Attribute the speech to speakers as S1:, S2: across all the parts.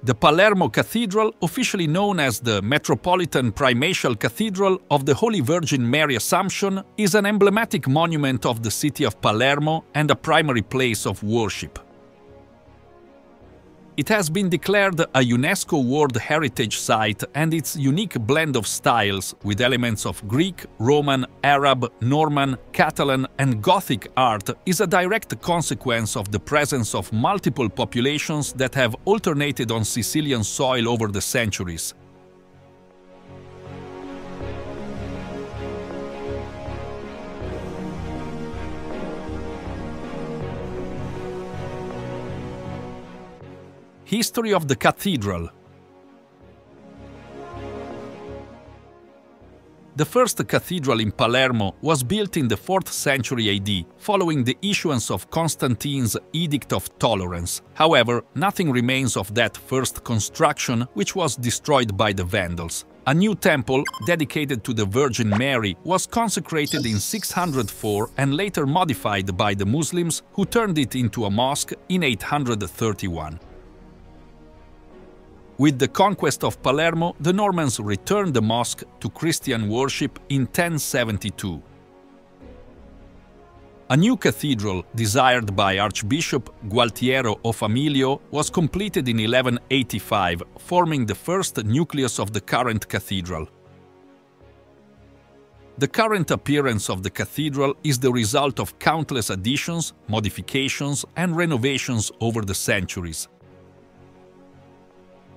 S1: The Palermo Cathedral, officially known as the Metropolitan Primatial Cathedral of the Holy Virgin Mary Assumption, is an emblematic monument of the city of Palermo and a primary place of worship. It has been declared a UNESCO World Heritage Site, and its unique blend of styles, with elements of Greek, Roman, Arab, Norman, Catalan and Gothic art, is a direct consequence of the presence of multiple populations that have alternated on Sicilian soil over the centuries. History of the cathedral. The first cathedral in Palermo was built in the 4th century AD, following the issuance of Constantine's Edict of Tolerance. However, nothing remains of that first construction, which was destroyed by the Vandals. A new temple, dedicated to the Virgin Mary, was consecrated in 604 and later modified by the Muslims, who turned it into a mosque in 831. With the conquest of Palermo, the Normans returned the mosque to Christian worship in 1072. A new cathedral, desired by Archbishop Gualtiero Offamilio, was completed in 1185, forming the first nucleus of the current cathedral. The current appearance of the cathedral is the result of countless additions, modifications and renovations over the centuries.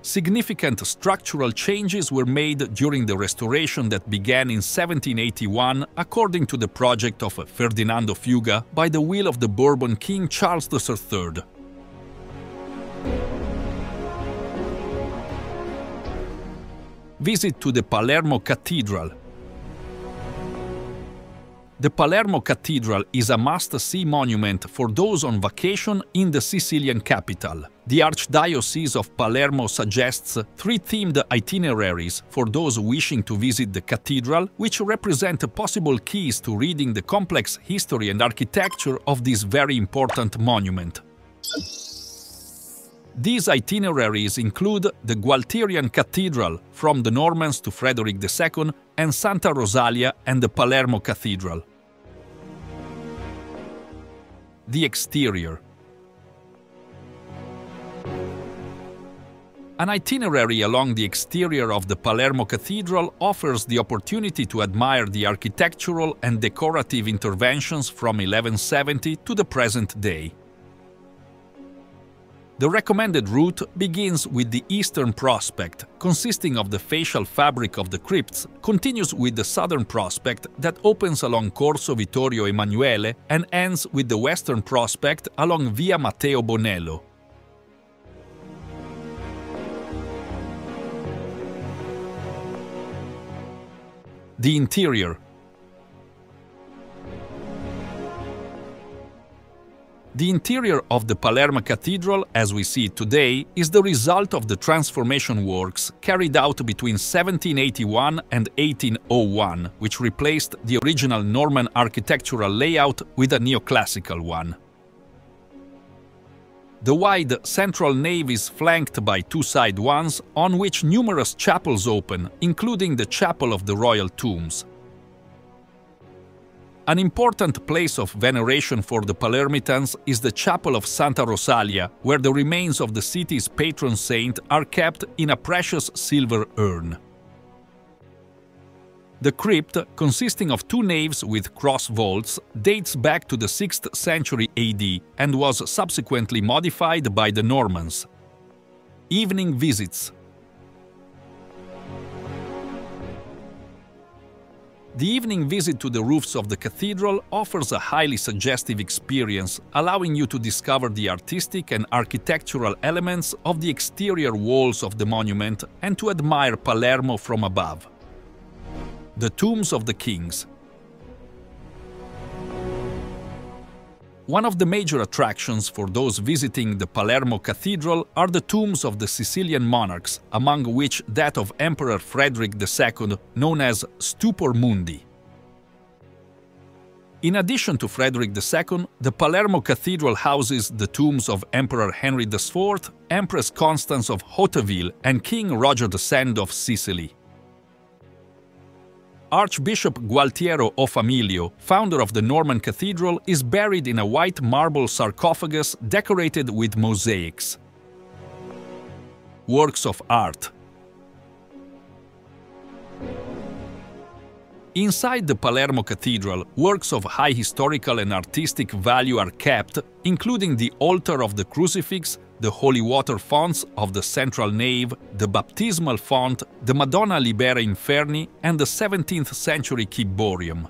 S1: Significant structural changes were made during the restoration that began in 1781 according to the project of Ferdinando Fuga by the will of the Bourbon King Charles III. Visit to the Palermo Cathedral. The Palermo Cathedral is a must-see monument for those on vacation in the Sicilian capital. The Archdiocese of Palermo suggests 3 themed itineraries for those wishing to visit the cathedral, which represent possible keys to reading the complex history and architecture of this very important monument. These itineraries include the Gualterian Cathedral, from the Normans to Frederick II, and Santa Rosalia and the Palermo Cathedral. The exterior. An itinerary along the exterior of the Palermo Cathedral offers the opportunity to admire the architectural and decorative interventions from 1170 to the present day. The recommended route begins with the eastern prospect, consisting of the facial fabric of the crypts, continues with the southern prospect that opens along Corso Vittorio Emanuele and ends with the western prospect along Via Matteo Bonello. The interior. The interior of the Palermo Cathedral, as we see it today, is the result of the transformation works carried out between 1781 and 1801, which replaced the original Norman architectural layout with a neoclassical one. The wide central nave is flanked by 2 side ones, on which numerous chapels open, including the Chapel of the Royal Tombs. An important place of veneration for the Palermitans is the Chapel of Santa Rosalia, where the remains of the city's patron saint are kept in a precious silver urn. The crypt, consisting of 2 naves with cross vaults, dates back to the 6th century AD and was subsequently modified by the Normans. Evening visits. The evening visit to the roofs of the cathedral offers a highly suggestive experience, allowing you to discover the artistic and architectural elements of the exterior walls of the monument and to admire Palermo from above. The Tombs of the Kings. One of the major attractions for those visiting the Palermo Cathedral are the tombs of the Sicilian monarchs, among which that of Emperor Frederick II, known as Stupor Mundi. In addition to Frederick II, the Palermo Cathedral houses the tombs of Emperor Henry IV, Empress Constance of Hauteville, and King Roger II of Sicily. Archbishop Gualtiero Offamilio, founder of the Norman Cathedral, is buried in a white marble sarcophagus decorated with mosaics. Works of art. Inside the Palermo Cathedral, works of high historical and artistic value are kept, including the altar of the crucifix, the holy water fonts of the central nave, the baptismal font, the Madonna Libera Inferni, and the 17th century ciborium.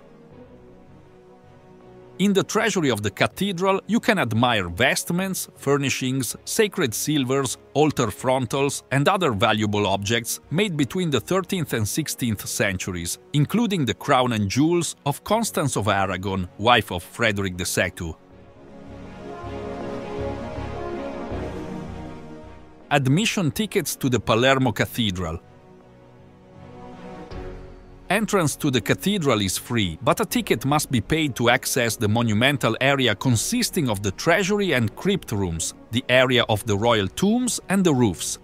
S1: In the treasury of the cathedral, you can admire vestments, furnishings, sacred silvers, altar frontals, and other valuable objects made between the 13th and 16th centuries, including the crown and jewels of Constance of Aragon, wife of Frederick II. Admission tickets to the Palermo Cathedral. Entrance to the cathedral is free, but a ticket must be paid to access the monumental area consisting of the treasury and crypt rooms, the area of the royal tombs and the roofs.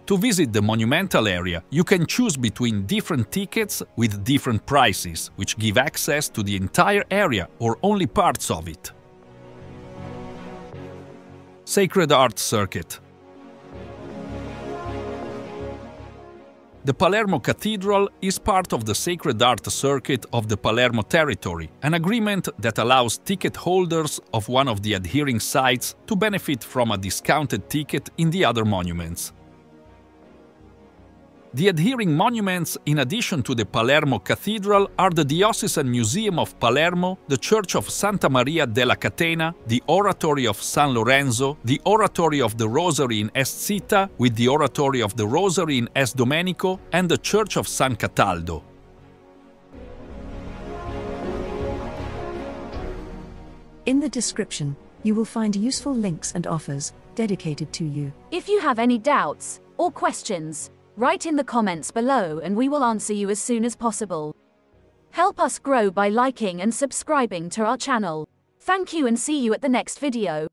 S1: To visit the monumental area, you can choose between different tickets with different prices, which give access to the entire area or only parts of it. Sacred Art Circuit. The Palermo Cathedral is part of the Sacred Art Circuit of the Palermo territory, an agreement that allows ticket holders of one of the adhering sites to benefit from a discounted ticket in the other monuments. The adhering monuments, in addition to the Palermo Cathedral, are the Diocesan Museum of Palermo, the Church of Santa Maria della Catena, the Oratory of San Lorenzo, the Oratory of the Rosary in Est Città, with the Oratory of the Rosary in Est Domenico, and the Church of San Cataldo.
S2: In the description, you will find useful links and offers dedicated to you.
S3: If you have any doubts or questions, write in the comments below and we will answer you as soon as possible. Help us grow by liking and subscribing to our channel. Thank you and see you at the next video.